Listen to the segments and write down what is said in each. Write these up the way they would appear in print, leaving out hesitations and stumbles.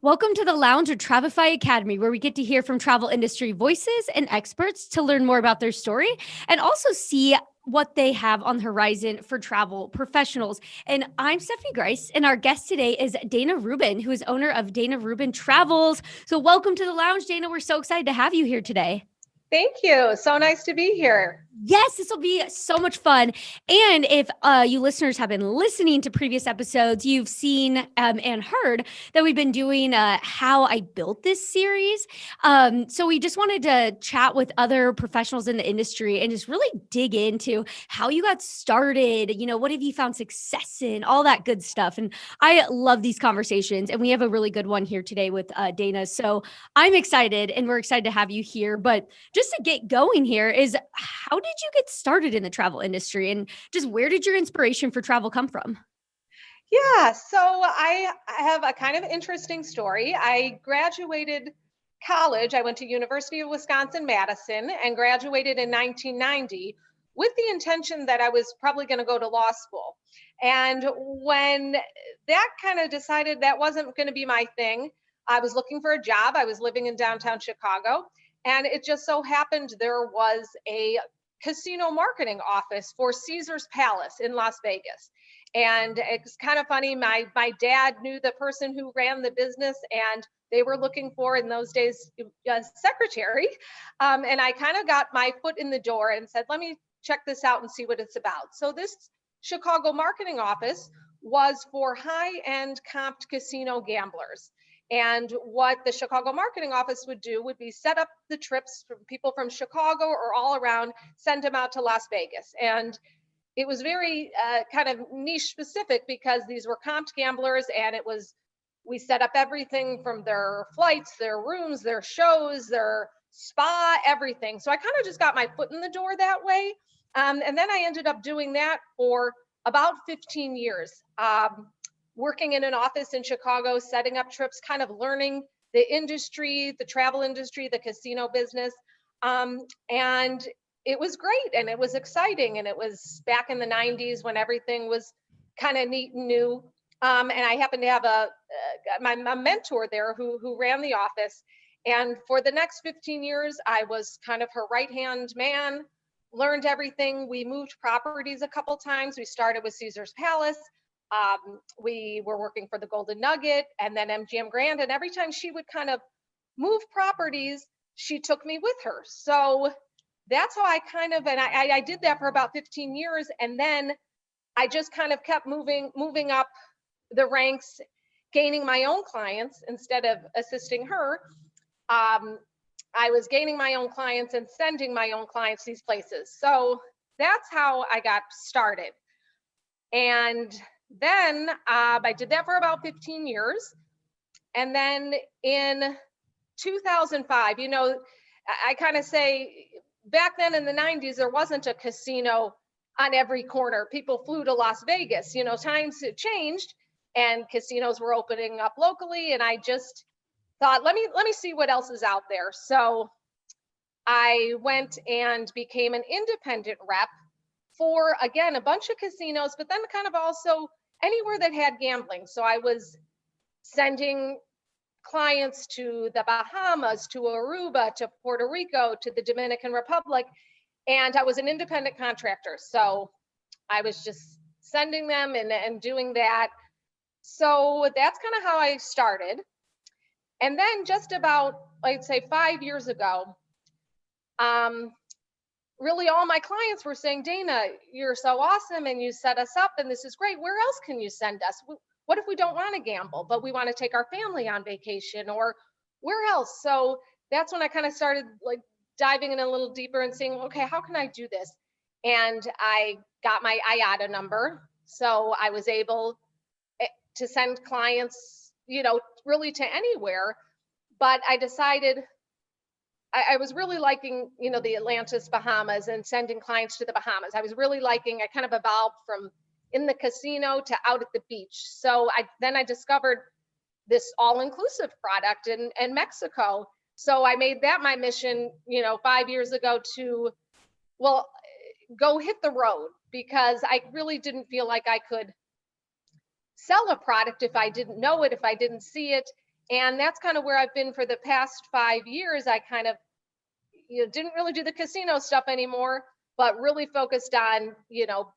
Welcome to the Lounge of Travefy Academy, where we get to hear from travel industry voices and experts to learn more about their story and also see what they have on the horizon for travel professionals. And I'm Stephanie Grice, and our guest today is Dana Rubin, who is owner of Dana Rubin Travels. So welcome to the Lounge, Dana. We're so excited to have you here today. Thank you. So nice to be here. Yes, this will be so much fun. And if you listeners have been listening to previous episodes, you've seen and heard that we've been doing How I Built This series. So we just wanted to chat with other professionals in the industry and just really dig into how you got started. You know, what have you found success in, all that good stuff. And I love these conversations. And we have a really good one here today with Dana. So I'm excited, and we're excited to have you here. But just to get going here is, how did you get started in the travel industry, and just where did your inspiration for travel come from? Yeah, so I have a kind of interesting story. I graduated college. I went to University of Wisconsin-Madison and graduated in 1990 with the intention that I was probably going to go to law school. And when that kind of decided that wasn't going to be my thing, I was looking for a job. I was living in downtown Chicago, and it just so happened there was a casino marketing office for Caesar's Palace in Las Vegas. And it's kind of funny. My dad knew the person who ran the business, and they were looking for, in those days, a secretary. And I kind of got my foot in the door and said, let me check this out and see what it's about. So this Chicago marketing office was for high-end comped casino gamblers. And what the Chicago marketing office would do would be set up the trips for people from Chicago or all around, send them out to Las Vegas. And it was very kind of niche specific because these were comped gamblers, and we set up everything from their flights, their rooms, their shows, their spa, everything. So I kind of just got my foot in the door that way. And then I ended up doing that for about 15 years. Working in an office in Chicago, setting up trips, kind of learning the industry, the travel industry, the casino business. And it was great, and it was exciting. And it was back in the 90s when everything was kind of neat and new. And I happened to have my mentor there who ran the office. And for the next 15 years, I was kind of her right-hand man, learned everything. We moved properties a couple times. We started with Caesar's Palace. We were working for the Golden Nugget and then MGM Grand. And every time she would kind of move properties, she took me with her. So that's how I kind of, and I did that for about 15 years. And then I just kind of kept moving up the ranks, gaining my own clients instead of assisting her. I was gaining my own clients and sending my own clients these places. So that's how I got started. And then I did that for about 15 years. And then in 2005, you know, I kind of say back then in the 90s, there wasn't a casino on every corner. People flew to Las Vegas. You know, times had changed and casinos were opening up locally. And I just thought, let me see what else is out there. So I went and became an independent rep for, again, a bunch of casinos, but then kind of also anywhere that had gambling. So I was sending clients to the Bahamas, to Aruba, to Puerto Rico, to the Dominican Republic, and I was an independent contractor. So I was just sending them and doing that. So that's kind of how I started. And then just about, I'd say 5 years ago, really all my clients were saying, Dana, you're so awesome and you set us up and this is great. Where else can you send us? What if we don't want to gamble, but we want to take our family on vacation, or where else? So that's when I kind of started like diving in a little deeper and saying, okay, how can I do this? And I got my IATA number. So I was able to send clients, you know, really to anywhere. But I decided I was really liking, you know, the Atlantis, Bahamas, and sending clients to the Bahamas. I was really liking, I kind of evolved from in the casino to out at the beach. So I discovered this all-inclusive product in Mexico. So I made that my mission, you know, 5 years ago to, well, go hit the road, because I really didn't feel like I could sell a product if I didn't know it, if I didn't see it. And that's kind of where I've been for the past 5 years. I kind of, didn't really do the casino stuff anymore, but really focused on,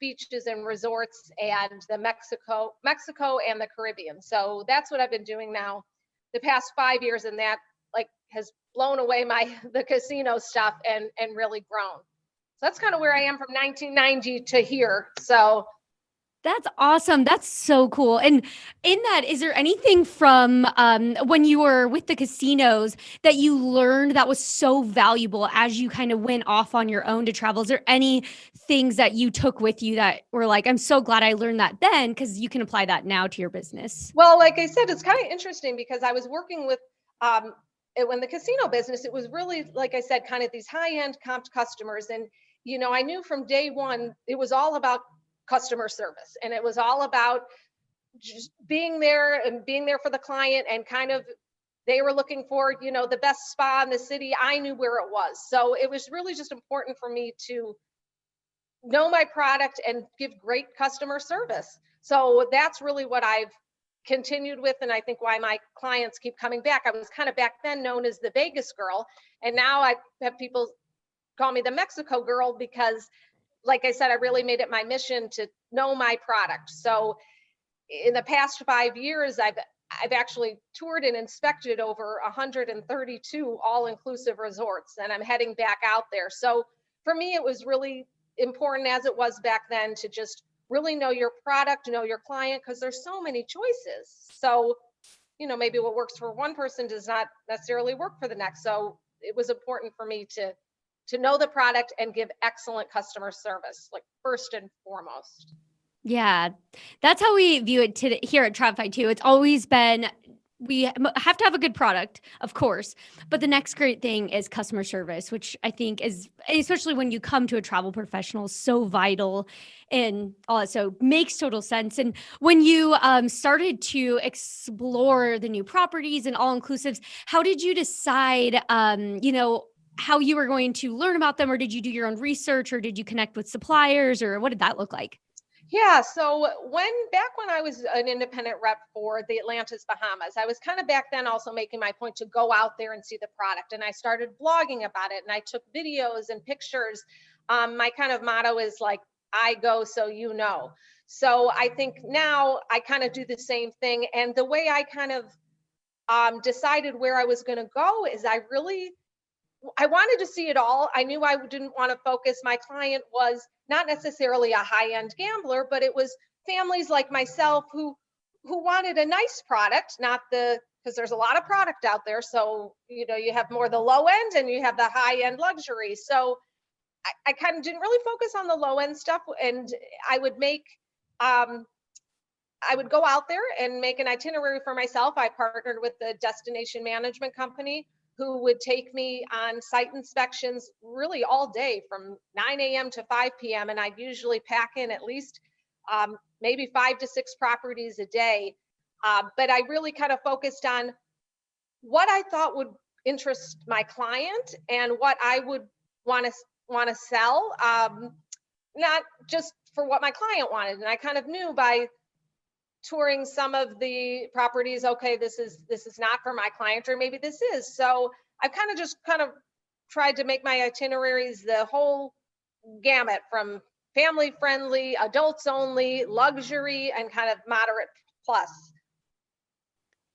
beaches and resorts and the Mexico and the Caribbean. So that's what I've been doing now the past 5 years. And that like has blown away the casino stuff and really grown. So that's kind of where I am from 1990 to here. So That's awesome. That's so cool. And in that, is there anything from when you were with the casinos that you learned that was so valuable as you kind of went off on your own to travel? Is there any things that you took with you that were like, I'm so glad I learned that then, because you can apply that now to your business? well, like I said, it's kind of interesting because I was working with when the casino business, it was really, like I said, kind of these high-end comped customers. And, I knew from day one, it was all about customer service. And it was all about just being there and being there for the client, and kind of, they were looking for, the best spa in the city. I knew where it was. So it was really just important for me to know my product and give great customer service. So that's really what I've continued with, and I think why my clients keep coming back. I was kind of back then known as the Vegas girl, and now I have people call me the Mexico girl because, like I said, I really made it my mission to know my product. So in the past 5 years, I've actually toured and inspected over 132 all-inclusive resorts, and I'm heading back out there. So for me, it was really important, as it was back then, to just really know your product, know your client, because there's so many choices. So, maybe what works for one person does not necessarily work for the next. So it was important for me to know the product and give excellent customer service, like first and foremost. Yeah, that's how we view it here at Travify too. It's always been, we have to have a good product, of course, but the next great thing is customer service, which I think is, especially when you come to a travel professional, so vital and all that. So makes total sense. And when you started to explore the new properties and all inclusives, how did you decide, how you were going to learn about them, or did you do your own research, or did you connect with suppliers, or what did that look like? Yeah, so back when I was an independent rep for the Atlantis Bahamas, I was kind of back then also making my point to go out there and see the product. And I started blogging about it, and I took videos and pictures. My kind of motto is like, I go so you know. So I think now I kind of do the same thing. And the way I kind of decided where I was going to go is I wanted to see it all. I knew I didn't want to focus. My client was not necessarily a high-end gambler, but it was families like myself who wanted a nice product, not because there's a lot of product out there. So, you have more the low end and you have the high-end luxury. So I kind of didn't really focus on the low end stuff. And I would I would go out there and make an itinerary for myself. I partnered with the destination management company who would take me on site inspections really all day from 9 a.m. to 5 p.m. And I'd usually pack in at least maybe 5 to 6 properties a day. But I really kind of focused on what I thought would interest my client and what I would want to sell, not just for what my client wanted. And I kind of knew by touring some of the properties, okay, this is not for my client, or maybe this is. So I've kind of tried to make my itineraries the whole gamut, from family friendly, adults only, luxury, and kind of moderate plus.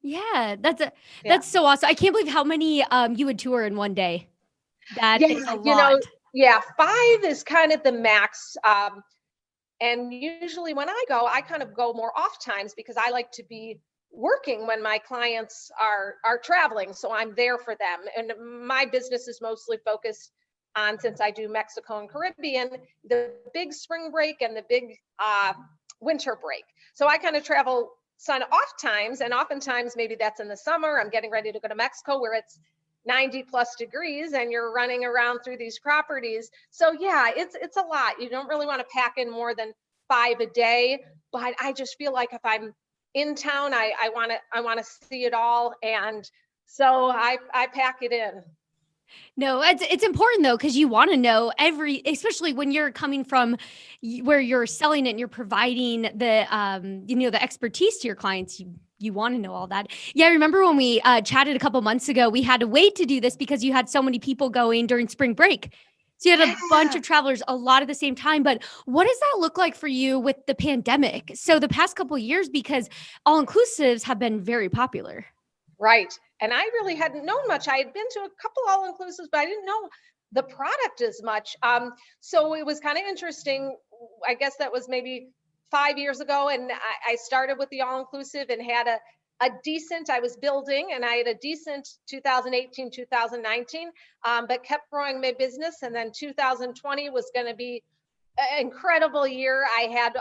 Yeah, that's so awesome. I can't believe how many you would tour in one day. That is a lot. Yeah, 5 is kind of the max. And usually when I go, I kind of go more off times because I like to be working when my clients are traveling. So I'm there for them. And my business is mostly focused on, since I do Mexico and Caribbean, the big spring break and the big winter break. So I kind of travel sun off times, and oftentimes maybe that's in the summer. I'm getting ready to go to Mexico where it's 90 plus degrees and you're running around through these properties. So yeah, it's a lot. You don't really want to pack in more than 5 a day, but I just feel like if I'm in town, I want to see it all. And so I pack it in. No, it's important though, because you want to know especially when you're coming from where you're selling it and you're providing the the expertise to your clients. you want to know all that. Yeah, I remember when we chatted a couple months ago, we had to wait to do this because you had so many people going during spring break. So you had a bunch Yeah. of travelers, a lot at the same time. But what does that look like for you with the pandemic? So the past couple of years, because all inclusives have been very popular. Right. And I really hadn't known much. I had been to a couple all inclusives, but I didn't know the product as much. So it was kind of interesting. I guess that was maybe 5 years ago. And I started with the all inclusive and had a decent, I was building and I had a decent 2018, 2019, but kept growing my business. And then 2020 was going to be an incredible year. I had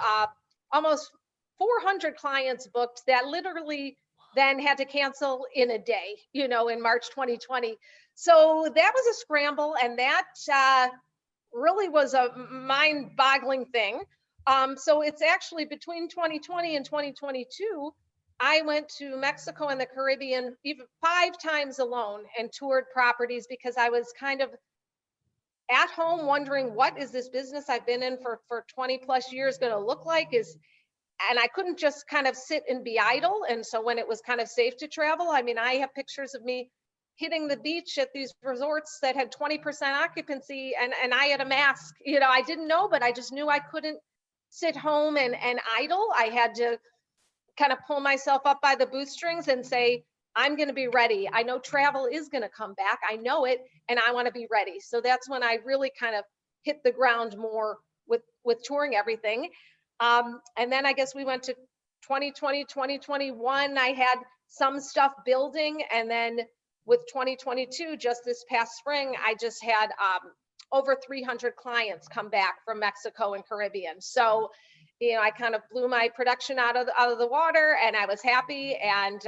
almost 400 clients booked that literally then had to cancel in a day, in March 2020. So that was a scramble, and that really was a mind boggling thing. So it's actually between 2020 and 2022. I went to Mexico and the Caribbean even 5 times alone and toured properties because I was kind of at home wondering, what is this business I've been in for 20 plus years going to look like? And I couldn't just kind of sit and be idle. And so when it was kind of safe to travel, I mean, I have pictures of me hitting the beach at these resorts that had 20% occupancy, and I had a mask. I didn't know, but I just knew I couldn't sit home and idle. I had to kind of pull myself up by the bootstrings and say, I'm going to be ready. I know travel is going to come back. I know it, and I want to be ready. So that's when I really kind of hit the ground more with touring everything. And then I guess we went to 2020, 2021. I had some stuff building, and then with 2022, just this past spring, I just had over 300 clients come back from Mexico and Caribbean. So I kind of blew my production out of the water, and I was happy, and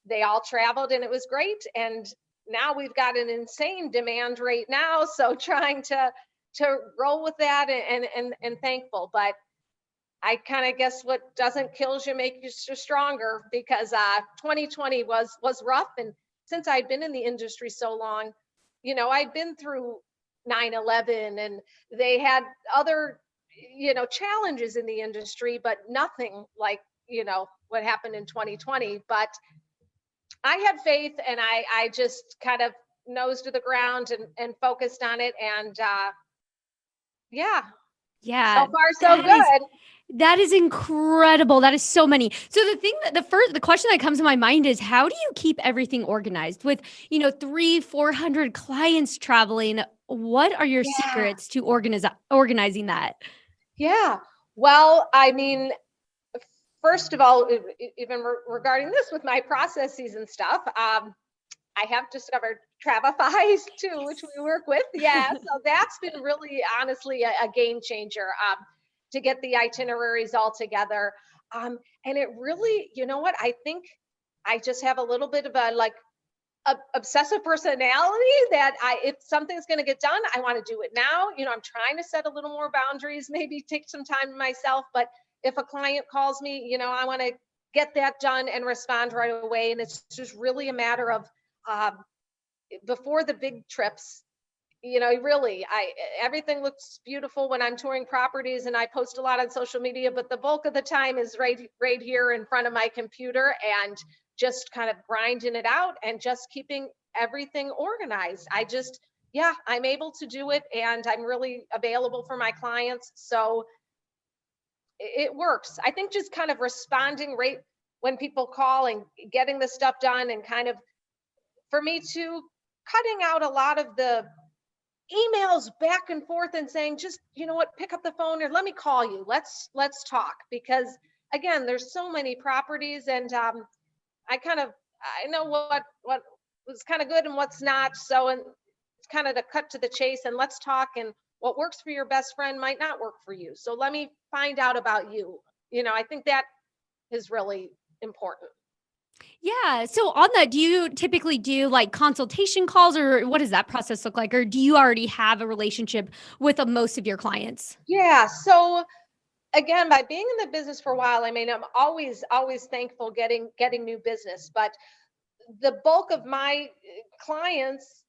they all traveled, and it was great. And now we've got an insane demand rate now, so trying to roll with that, and thankful. But I kind of guess what doesn't kill you makes you stronger, because 2020 was rough, and since I'd been in the industry so long, I'd been through 9/11, and they had other challenges in the industry, but nothing like what happened in 2020. But I had faith, and I just kind of nose to the ground and focused on it, and yeah, so Yeah, far so that is good. that is incredible. That is so many. So the question that comes to my mind is, how do you keep everything organized with, 300-400 clients traveling? What are your Yeah. secrets to organizing that? Yeah. Well, I mean, first of all, even regarding this with my processes and stuff, I have discovered Travify too, which we work with. Yeah. So that's been really, honestly, a game changer, to get the itineraries all together. And it really, you know what? I think I just have a little bit of a obsessive personality, that if something's going to get done, I want to do it now. I'm trying to set a little more boundaries, maybe take some time to myself. But if a client calls me, I want to get that done and respond right away. And it's just really a matter of, um, before the big trips, really, everything looks beautiful when I'm touring properties and I post a lot on social media, but the bulk of the time is right here in front of my computer, and just kind of grinding it out and just keeping everything organized. Yeah, I'm able to do it, and I'm really available for my clients. So it works. I think just kind of responding right when people call and getting the stuff done, and kind of, for me too, cutting out a lot of the emails back and forth and saying, just, pick up the phone or let me call you. Let's talk. Because again, there's so many properties, and I know what was kind of good and what's not. So, and it's kind of to cut to the chase, and let's talk. And what works for your best friend might not work for you. So let me find out about you. I think that is really important. Yeah. So on that, do you typically do like consultation calls, or what does that process look like? Or do you already have a relationship with most of your clients? Yeah. So again, by being in the business for a while, I mean, I'm always thankful getting new business. But the bulk of my clients,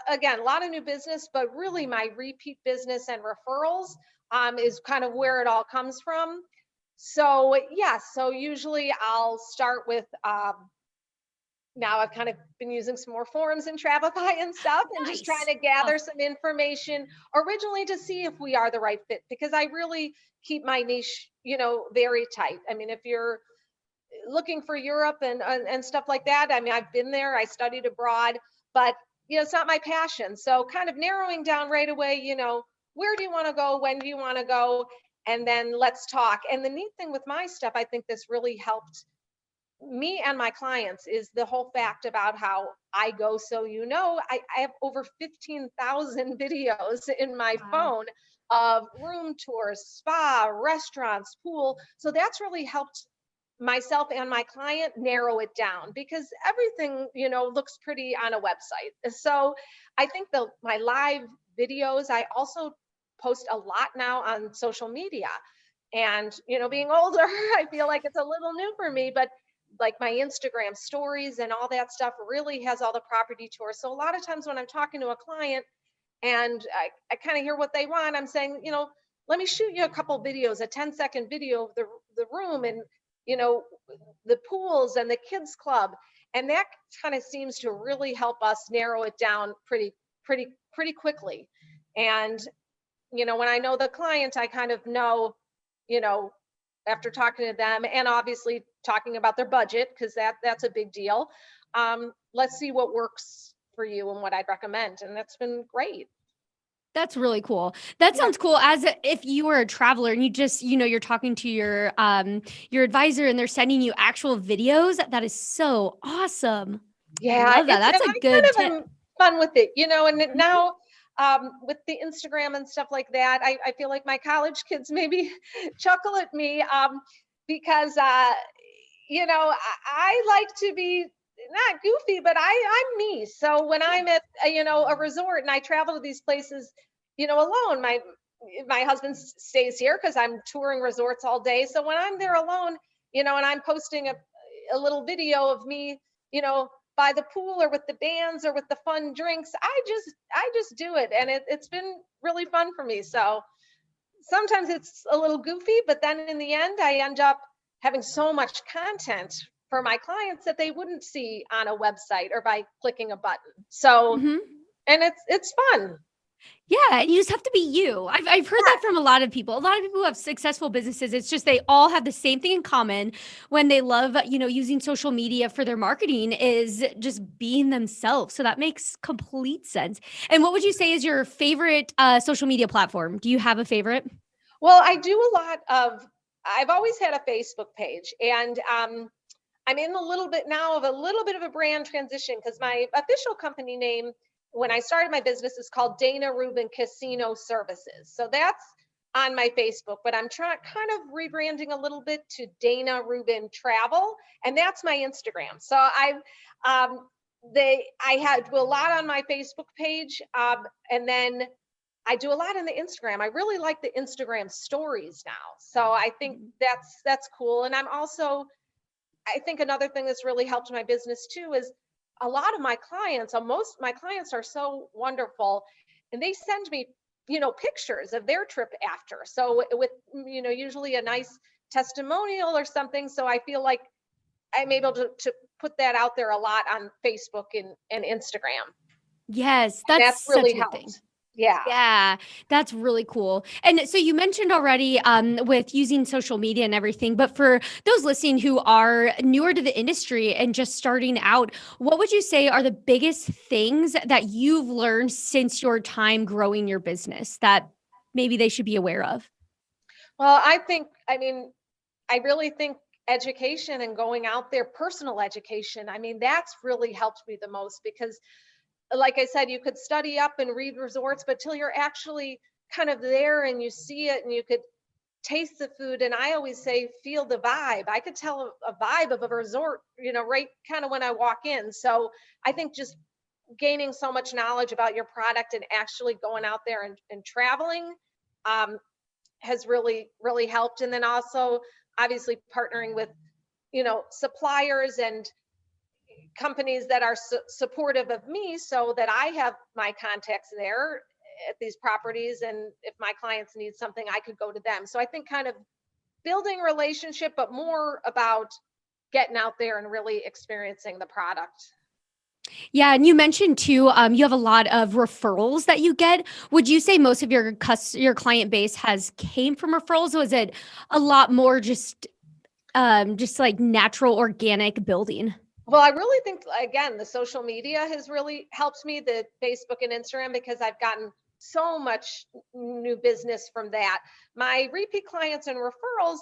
again, a lot of new business, but really my repeat business and referrals, is kind of where it all comes from. So yeah, so usually I'll start with now I've kind of been using some more forums and Travify and stuff and just trying Nice. to Oh, gather some information originally to see if we are the right fit, because I really keep my niche, very tight. I mean, if you're looking for Europe and stuff like that, I mean, I've been there, I studied abroad, but it's not my passion. So kind of narrowing down right away, where do you want to go? When do you want to go? And then let's talk. And the neat thing with my stuff, I think this really helped me and my clients, is the whole fact about how I go. So, I have over 15,000 videos in my wow. phone of room tours, spa, restaurants, pool. So that's really helped myself and my client narrow it down, because everything, looks pretty on a website. So I think my live videos, I also post a lot now on social media. And, being older, I feel like it's a little new for me, but like my Instagram stories and all that stuff really has all the property tours. So a lot of times when I'm talking to a client and I kind of hear what they want, I'm saying, let me shoot you a couple videos, a 10-second video of the room, and, you know, the pools and the kids club. And that kind of seems to really help us narrow it down pretty quickly. And, when I know the client, I kind of know, you know, after talking to them and obviously talking about their budget, because that's a big deal. Let's see what works for you and what I'd recommend. And that's been great. That's really cool. That Yeah. sounds cool. If you were a traveler and you just, you're talking to your advisor and they're sending you actual videos. That is so awesome. I Yeah, love that. and That's a I good kind tip. of am fun with it, and Mhm. now with the Instagram and stuff like that, I feel like my college kids maybe chuckle at me, because I like to be not goofy, but I'm me. So when Yeah. I'm at a resort and I travel to these places, alone, my husband stays here because I'm touring resorts all day. So when I'm there alone, and I'm posting a little video of me, you know, by the pool or with the bands or with the fun drinks, I just do it, and it's been really fun for me. So sometimes it's a little goofy, but then in the end, I end up having so much content for my clients that they wouldn't see on a website or by clicking a button. So, Mhm. and it's fun. Yeah, you just have to be you. I've heard that from a lot of people. A lot of people who have successful businesses, it's just they all have the same thing in common when they love, using social media for their marketing is just being themselves. So that makes complete sense. And what would you say is your favorite social media platform? Do you have a favorite? Well, I do a lot of, I've always had a Facebook page, and I'm in a little bit now of a little bit of a brand transition, because my official company name when I started my business is called Dana Rubin Casino Services. So that's on my Facebook, but I'm trying kind of rebranding a little bit to Dana Rubin Travel, and that's my Instagram. So um, I had do a lot on my Facebook page, and then I do a lot on the Instagram. I really like the Instagram stories now. So I think Mhm. that's cool. And I think another thing that's really helped my business too is a lot of my clients, most my clients are so wonderful, and they send me, pictures of their trip after. So with, usually a nice testimonial or something. So I feel like I'm able to put that out there a lot on Facebook and Instagram. Yes, And that's that's such really a good thing. helped. Yeah. Yeah, that's really cool. And so you mentioned already with using social media and everything, but for those listening who are newer to the industry and just starting out, what would you say are the biggest things that you've learned since your time growing your business that maybe they should be aware of? Well, I mean, I really think education and going out there, personal education, I mean, that's really helped me the most, because like I said, you could study up and read resorts, but till you're actually kind of there and you see it and you could taste the food. And I always say, feel the vibe. I could tell a vibe of a resort, right kind of when I walk in. So I think just gaining so much knowledge about your product and actually going out there and traveling um, has really helped. And then also, obviously, partnering with, suppliers and companies that are supportive of me, so that I have my contacts there at these properties, and if my clients need something, I could go to them. So I think kind of building relationship, but more about getting out there and really experiencing the product. Yeah, and you mentioned too, you have a lot of referrals that you get. Would you say most of your client base has came from referrals, or was it a lot more just like natural organic building? Well, I really think, again, the social media has really helped me, the Facebook and Instagram, because I've gotten so much new business from that. My repeat clients and referrals,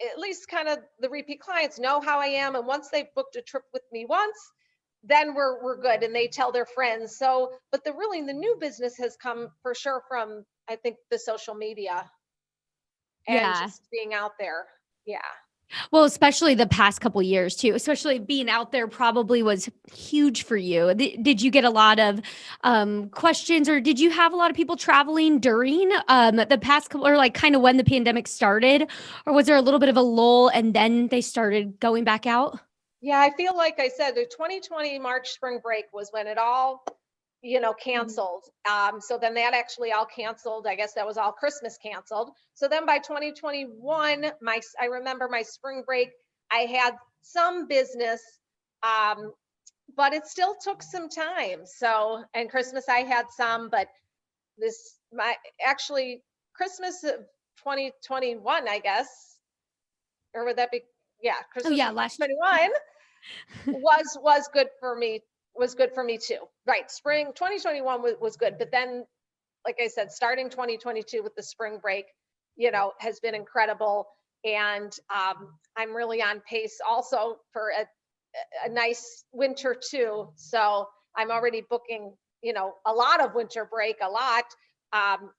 at least kind of the repeat clients know how I am. And once they've booked a trip with me once, then we're good and they tell their friends. So, but the new business has come for sure from, I think, the social media and Yeah. just being out there. Yeah. Well, especially the past couple years too, especially being out there probably was huge for you. Did you get a lot of questions, or did you have a lot of people traveling during the past couple, or like kind of when the pandemic started, or was there a little bit of a lull and then they started going back out? Yeah, I feel like I said the 2020 March spring break was when it all, Mhm. canceled. So then that actually all canceled. I guess that was all Christmas canceled. So then by 2021, I remember my spring break, I had some business, um, but it still took some time. So, and Christmas I had some, but this my actually Christmas of 2021, I guess, or would that be, yeah, Oh Christmas yeah, of last 2021 was good for me, was good for me too. Right. Spring 2021 was good. But then, like I said, starting 2022 with the spring break, has been incredible. And I'm really on pace also for a nice winter too. So I'm already booking, a lot of winter break, a lot.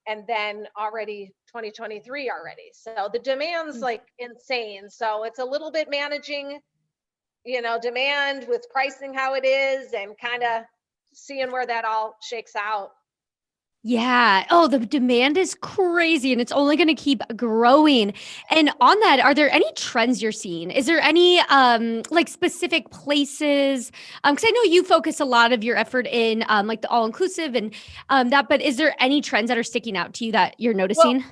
And then already 2023 already. So the demand's year. like insane. So it's a little bit managing, demand with pricing how it is and kind of seeing where that all shakes out. Yeah. Oh, the demand is crazy and it's only going to keep growing. And on that, are there any trends you're seeing? Is there any like specific places? Because I know you focus a lot of your effort in like the all inclusive and that, but is there any trends that are sticking out to you that you're Well, noticing?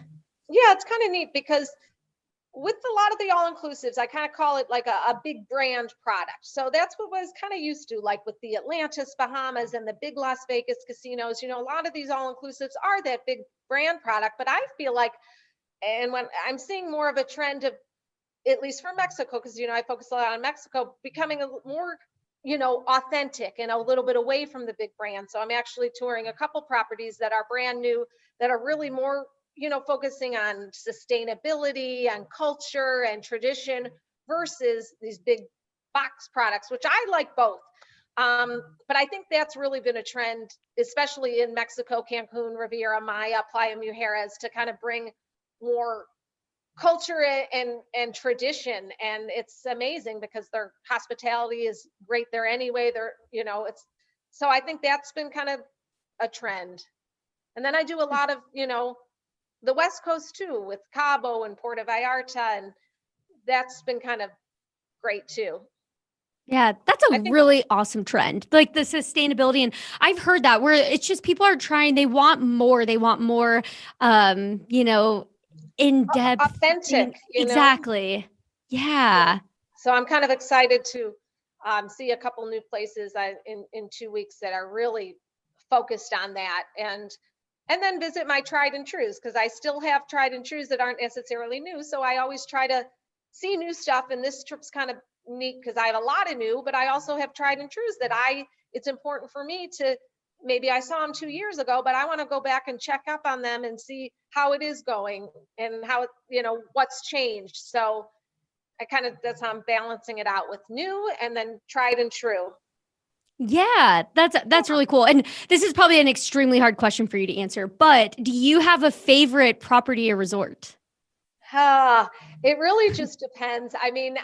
yeah, it's kind of neat because with a lot of the all inclusives, I kind of call it like a big brand product. So that's what I was kind of used to, like with the Atlantis, Bahamas, and the big Las Vegas casinos. A lot of these all inclusives are that big brand product, but I feel like, and when I'm seeing more of a trend of, at least for Mexico, because I focus a lot on Mexico, becoming a more authentic and a little bit away from the big brand. So I'm actually touring a couple properties that are brand new that are really more focusing on sustainability and culture and tradition versus these big box products, which I like both. But I think that's really been a trend, especially in Mexico, Cancun, Riviera Maya, Playa Mujeres, to kind of bring more culture and tradition. And it's amazing because their hospitality is great there anyway. It's, so I think that's been kind of a trend. And then I do a lot of the West Coast too, with Cabo and Puerto Vallarta, and that's been kind of great too. Yeah, that's a I think, really awesome trend. Like the sustainability, and I've heard that where it's just people are trying, they want more in-depth authentic. thing. Exactly. Yeah. Yeah. So I'm kind of excited to see a couple new places in 2 weeks that are really focused on that, and then visit my tried and trues, because I still have tried and trues that aren't necessarily new. So I always try to see new stuff, and this trip's kind of neat because I have a lot of new, but I also have tried and trues that it's important for me to, maybe I saw them 2 years ago, but I want to go back and check up on them and see how it is going and how what's changed. So I kind of, that's how I'm balancing it out with new and then tried and true. Yeah, that's Yeah. really cool. And this is probably an extremely hard question for you to answer, but do you have a favorite property or resort? It really just depends. I mean,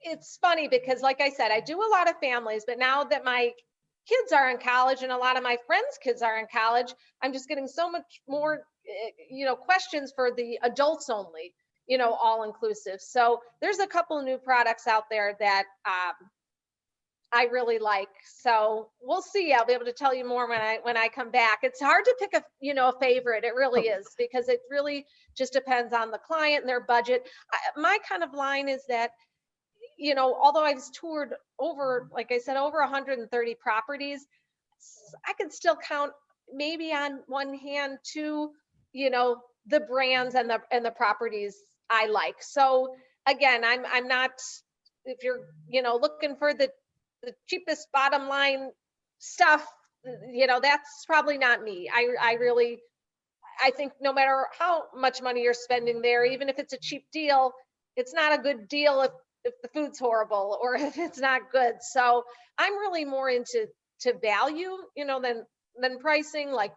it's funny because, like I said, I do a lot of families, but now that my kids are in college and a lot of my friends' kids are in college, I'm just getting so much more, questions for the adults only, all inclusive. So there's a couple new products out there that I really like. So we'll see. I'll be able to tell you more when I come back. It's hard to pick a favorite. It really Oh, is, because it really just depends on the client and their budget. My kind of line is that, although I've toured over, like I said, over 130 properties, I can still count maybe on one hand two, the brands and the properties I like. So again, I'm not, if you're, looking for the cheapest bottom line stuff, that's probably not me. I really, I think no matter how much money you're spending there, even if it's a cheap deal, it's not a good deal if the food's horrible or if it's not good. So I'm really more into to value, than pricing. Like,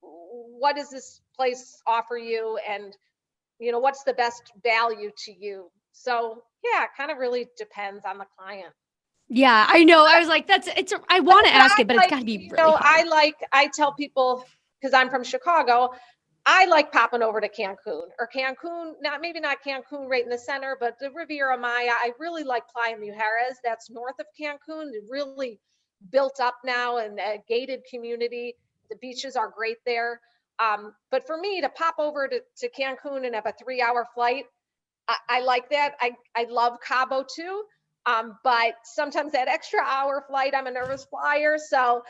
what does this place offer you, and what's the best value to you? So yeah, it kind of really depends on the client. yeah, I know. I was like, I want to But ask I it, but it's like, got to be really hard. I tell people, because I'm from Chicago, I like popping over to Cancun, or Cancun, maybe not Cancun right in the center, but the Riviera Maya. I really like Playa Mujeres. That's north of Cancun. It really built up now, and a gated community. The beaches are great there. But for me to pop over to Cancun and have a 3 hour flight, I like that. I love Cabo too. But sometimes that extra hour flight, I'm a nervous flyer. So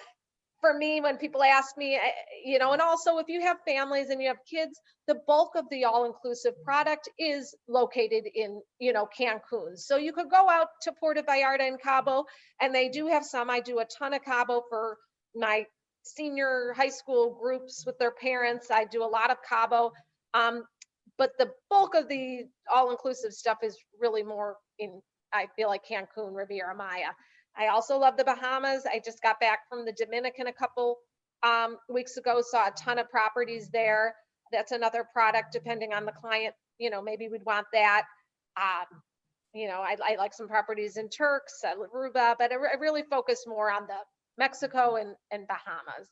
for me, when people ask me, and also if you have families and you have kids, the bulk of the all-inclusive product is located in, Cancun. So you could go out to Puerto Vallarta and Cabo, and they do have some. I do a ton of Cabo for my senior high school groups with their parents. I do a lot of Cabo. But the bulk of the all-inclusive stuff is really more in, I feel like, Cancun, Riviera Maya. I also love the Bahamas. I just got back from the Dominican a couple weeks ago, saw a ton of properties there. That's another product, depending on the client, maybe we'd want that. I like some properties in Turks, Aruba, but I really focus more on the Mexico and Bahamas.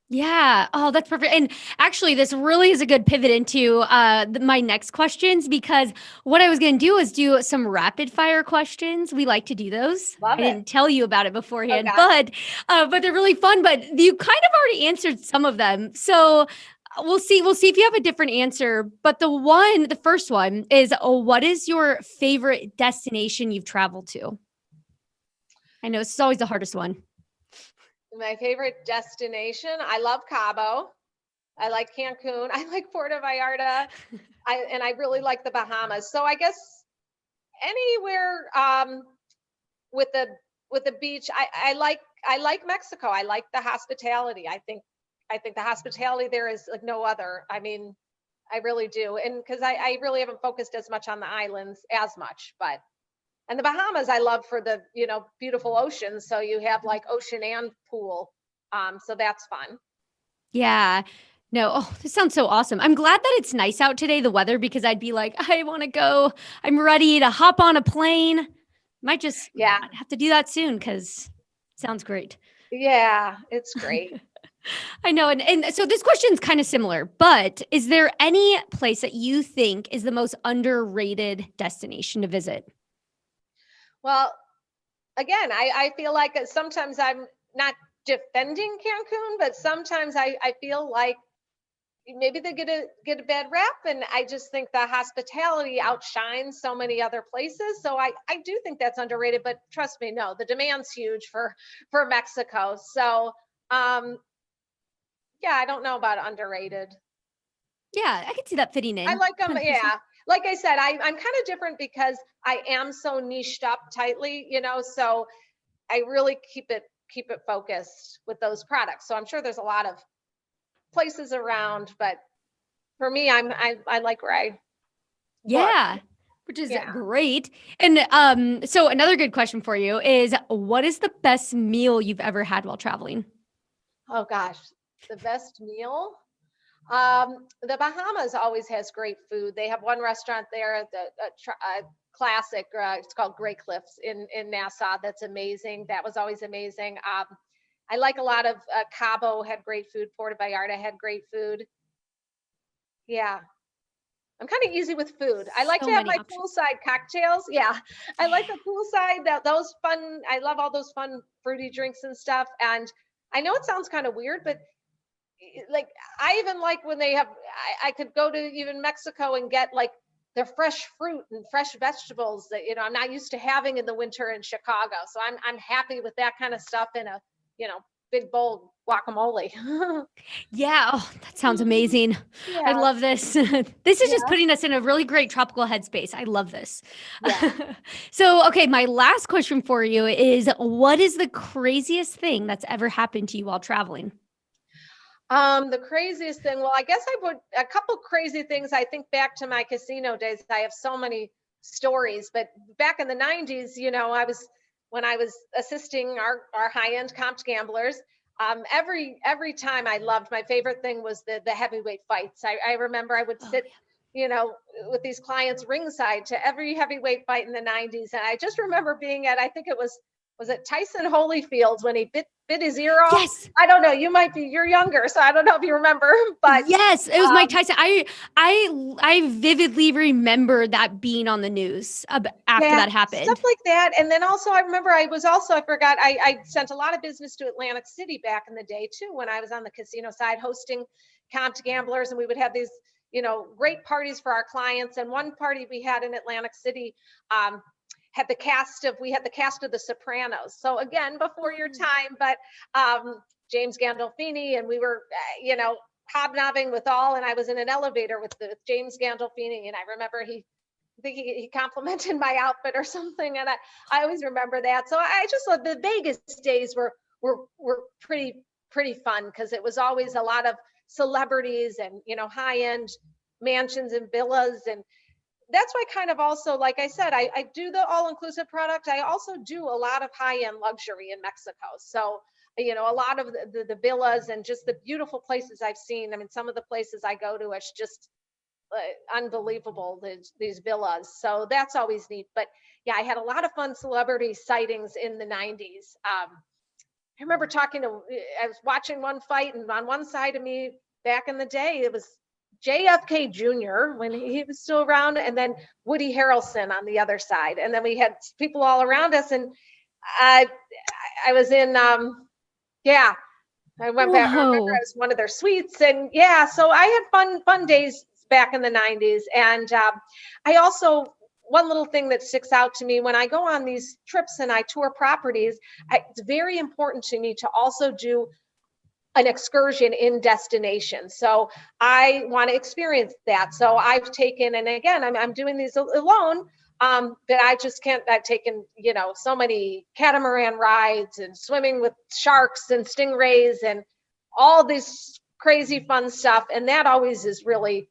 Yeah. Oh, that's perfect. And actually, this really is a good pivot into my next questions, because what I was going to do is do some rapid fire questions. We like to do those. Love I it. didn't tell you about it Oh beforehand, gosh. but they're really fun. But you kind of already answered some of them, so we'll see. We'll see if you have a different answer. But the first one is, what is your favorite destination you've traveled to? I know this is always the hardest one. My favorite destination, I love Cabo. I like Cancun. I like Puerto Vallarta. I really like the Bahamas. So I guess anywhere with the beach. I like Mexico. I like the hospitality. I think the hospitality there is like no other. I mean, I really do. And because I really haven't focused as much on the islands as much, but and the Bahamas I love for the, beautiful ocean. So you have like ocean and pool. So that's fun. Yeah. No, oh, this sounds so awesome. I'm glad that it's nice out today, the weather, because I'd be like, I want to go. I'm ready to hop on a plane. Might just Yeah. have to do that soon, because it sounds great. Yeah, it's great. I know. And so this question is kind of similar, but is there any place that you think is the most underrated destination to visit? Well, again, I feel like sometimes I'm not defending Cancun, but sometimes I feel like maybe they get a bad rap, and I just think the hospitality outshines so many other places. So I do think that's underrated, but trust me, no, the demand's huge for Mexico. So yeah, I don't know about underrated. Yeah, I could see that fitting I in. like them. 100%. Yeah, like I said, I'm kind of different because I am so niched up tightly, so I really keep it focused with those products. So I'm sure there's a lot of places around, but for me, I like where I look. Yeah, which is Yeah. great. And so another good question for you is, what is the best meal you've ever had while traveling? Oh gosh, the best meal. The Bahamas always has great food. They have one restaurant there, classic. It's called Grey Cliffs in Nassau. That's amazing. That was always amazing. I like a lot of Cabo had great food. Puerto Vallarta had great food. Yeah, I'm kind of easy with food. I like So to have many my options. poolside cocktails. Yeah, I like the poolside. Those fun. I love all those fun fruity drinks and stuff. And I know it sounds kind of weird, but like I even like when they have. I could go to even Mexico and get like their fresh fruit and fresh vegetables that I'm not used to having in the winter in Chicago. So I'm happy with that kind of stuff in a you know big bowl guacamole. Yeah, oh, that sounds amazing. I Yeah, love this. This is just yeah, putting us in a really great tropical headspace. I love this. yeah. So, okay, my last question for you is what is the craziest thing that's ever happened to you while traveling? The craziest thing, well, I guess I would a couple crazy things. I think back to my casino days. I have so many stories, but back in the 90s, I was when I was assisting our high-end comped gamblers. Every time I loved my favorite thing was the heavyweight fights. I remember I would Oh, sit, you know, with these clients ringside to every heavyweight fight in the 90s. And I just remember being at, I think was it Tyson Holyfield's when he bit his ear off. yes. I don't know. You're younger, so I don't know if you remember, but Yes, it was Mike um, Tyson. I vividly remember that being on the news after yeah, that stuff happened. like that. And then also, I remember I forgot I sent a lot of business to Atlantic City back in the day too when I was on the casino side hosting comped gamblers, and we would have these great parties for our clients. And one party we had in Atlantic City. Had the cast of The Sopranos. So again, before your Oh, time, but James Gandolfini, and we were, hobnobbing with all, and I was in an elevator with James Gandolfini, and I remember I think he complimented my outfit or something, and I always remember that. So I just love the Vegas days were pretty fun because it was always a lot of celebrities and high end mansions and villas, and that's why kind of also, like I said, I do the all inclusive product. I also do a lot of high end luxury in Mexico. So, a lot of the villas and just the beautiful places I've seen. I mean, some of the places I go to, it's just unbelievable, these villas. So that's always neat. But yeah, I had a lot of fun celebrity sightings in the 90s. I remember I was watching one fight, and on one side of me back in the day, it was JFK Jr. when he was still around, and then Woody Harrelson on the other side. And then we had people all around us. And I, I was in, yeah, I went back. I remember I whoa. was one of their suites, and yeah, so I had fun days back in the 90s. And I also one little thing that sticks out to me when I go on these trips and I tour properties, it's very important to me to also do an excursion in destination. So I want to experience that. So I've taken, and again, I'm doing these alone. But I just can't. I've taken, so many catamaran rides and swimming with sharks and stingrays and all this crazy fun stuff. And that always is really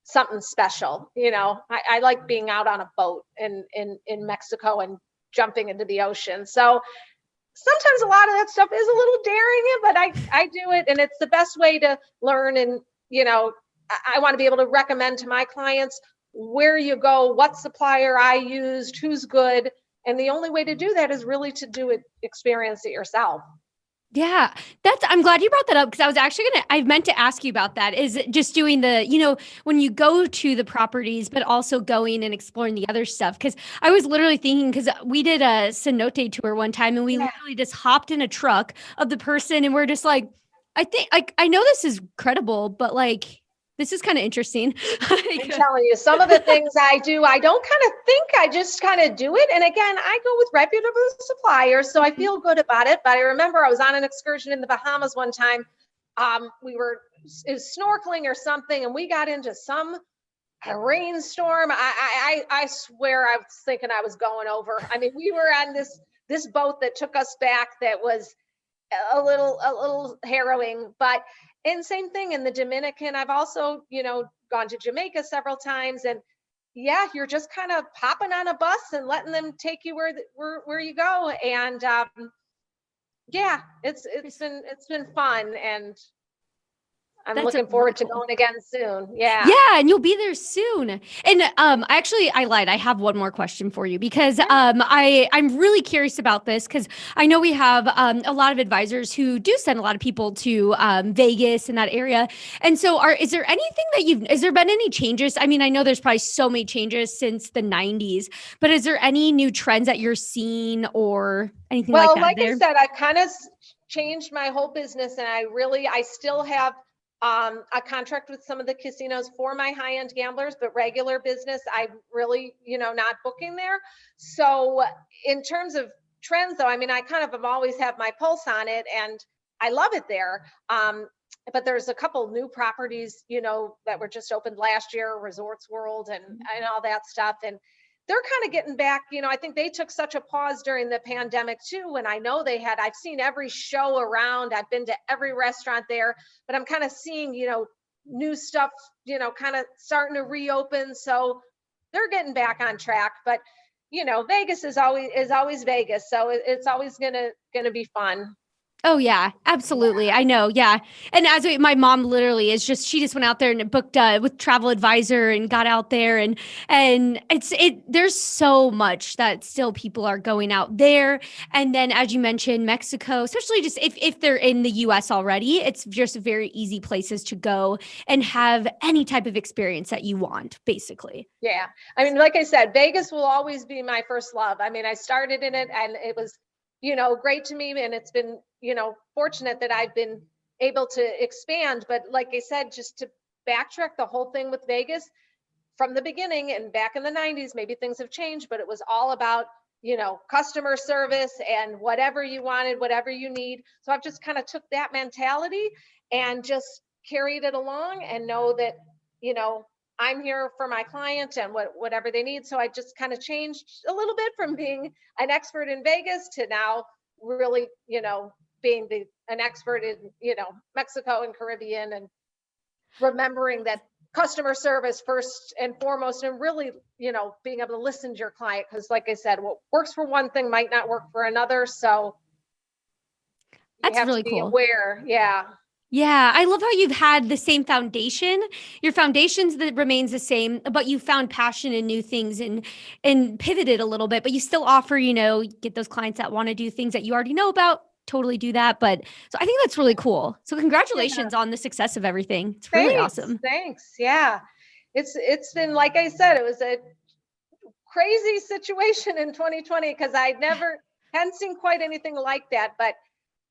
something special. I like being out on a boat in Mexico and jumping into the ocean. So sometimes a lot of that stuff is a little daring, but I do it, and it's the best way to learn. And I want to be able to recommend to my clients where you go, what supplier I used, who's good, and the only way to do that is really to do it, experience it yourself. Yeah, I'm glad you brought that up because I was actually I meant to ask you about that. Is it just doing when you go to the properties, but also going and exploring the other stuff? Because I was literally thinking, because we did a cenote tour one time and we Yeah. literally just hopped in a truck of the person and we're just like, I think, like, I know this is credible, but like, this is kind of interesting. I'm Like, telling you, some of the things I do, I don't kind of think, I just kind of do it. And again, I go with reputable suppliers, so I feel good about it. But I remember I was on an excursion in the Bahamas one time. It was snorkeling or something, and we got into a rainstorm. I swear I was thinking I was going over. I mean, we were on this boat that took us back that was a little harrowing. But and same thing in the Dominican. I've also gone to Jamaica several times, and yeah, you're just kind of hopping on a bus and letting them take you where you go. And yeah, it's been fun. And I'm That's looking really forward to cool. going again soon. Yeah. Yeah, and you'll be there soon. And I lied. I have one more question for you because Yeah. I'm really curious about this because I know we have a lot of advisors who do send a lot of people to Vegas and that area. And so is there anything that has there been any changes? I mean, I know there's probably so many changes since the 90s, but is there any new trends that you're seeing or anything like Well, that like I there? said, I kind of changed my whole business, and I still have a contract with some of the casinos for my high-end gamblers, but regular business, I really, not booking there. So in terms of trends, though, I mean, I kind of have always had my pulse on it, and I love it there. But there's a couple new properties, that were just opened last year, Resorts World and all that stuff, and they're kind of getting back. I think they took such a pause during the pandemic too. And I know I've seen every show around, I've been to every restaurant there, but I'm kind of seeing, new stuff, kind of starting to reopen. So they're getting back on track. But, Vegas is always Vegas. So it's always gonna be fun. Oh yeah, absolutely. I know. Yeah. And my mom literally she just went out there and booked with travel advisor and got out there and there's so much that still people are going out there. And then as you mentioned, Mexico, especially just if they're in the US already, it's just very easy places to go and have any type of experience that you want, basically. Yeah. I mean, like I said, Vegas will always be my first love. I mean, I started in it and it was, great to me. And it's been, fortunate that I've been able to expand. But like I said, just to backtrack the whole thing with Vegas from the beginning and back in the 90s, maybe things have changed, but it was all about, customer service and whatever you wanted, whatever you need. So I've just kind of took that mentality and just carried it along and know that, I'm here for my client and whatever they need. So I just kind of changed a little bit from being an expert in Vegas to now really, being an expert in, Mexico and Caribbean, and remembering that customer service first and foremost, and really, being able to listen to your client. Because like I said, what works for one thing might not work for another. So you That's have really to be cool. aware. Yeah. Yeah, I love how you've had the same foundation. Your foundations that remains the same, but you found passion in new things and pivoted a little bit, but you still offer, get those clients that want to do things that you already know about, totally do that. But so I think that's really cool. So congratulations Yeah. on the success of everything. It's really Thanks. awesome. Thanks. Yeah. It's been, like I said, it was a crazy situation in 2020 because hadn't seen quite anything like that. But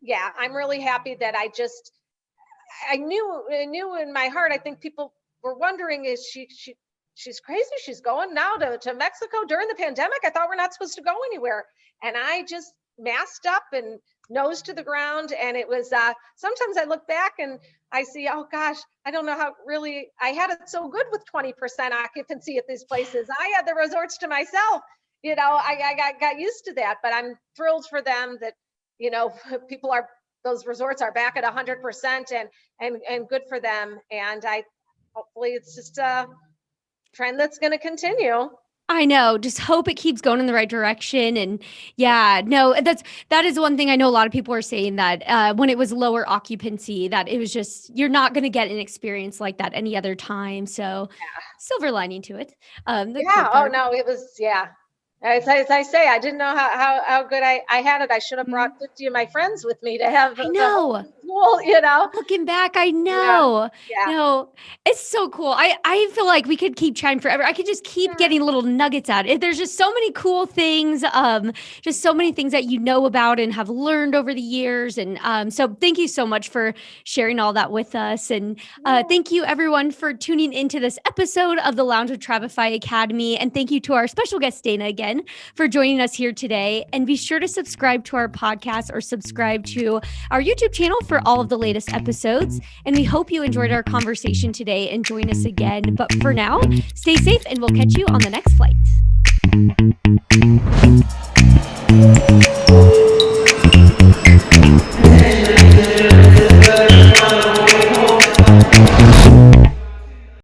yeah, I'm really happy that I knew in my heart, I think people were wondering, is she's crazy. She's going now to Mexico during the pandemic. I thought we're not supposed to go anywhere. And I just masked up and nose to the ground. And it was, sometimes I look back and I see, oh gosh, I don't know how really I had it so good with 20% occupancy at these places. I had the resorts to myself. I got used to that, but I'm thrilled for them that, those resorts are back at 100% and good for them. And hopefully it's just a trend that's going to continue. I know. Just hope it keeps going in the right direction. And yeah, no, that is one thing I know a lot of people are saying that when it was lower occupancy, that it was just, you're not going to get an experience like that any other time. So silver lining to it. Yeah. Oh no, it was, yeah. As I say, I didn't know how good I had it. I should have brought 50 of my friends with me to have I the know. whole pool, Looking back, I know. Yeah. No, it's so cool. I feel like we could keep trying forever. I could just keep getting little nuggets out. There's just so many cool things, just so many things that you know about and have learned over the years. And so thank you so much for sharing all that with us. And thank you everyone for tuning into this episode of the Lounge with Travefy Academy. And thank you to our special guest, Dana, again, for joining us here today. And be sure to subscribe to our podcast or subscribe to our YouTube channel for all of the latest episodes. And we hope you enjoyed our conversation today and join us again. But for now, stay safe and we'll catch you on the next flight.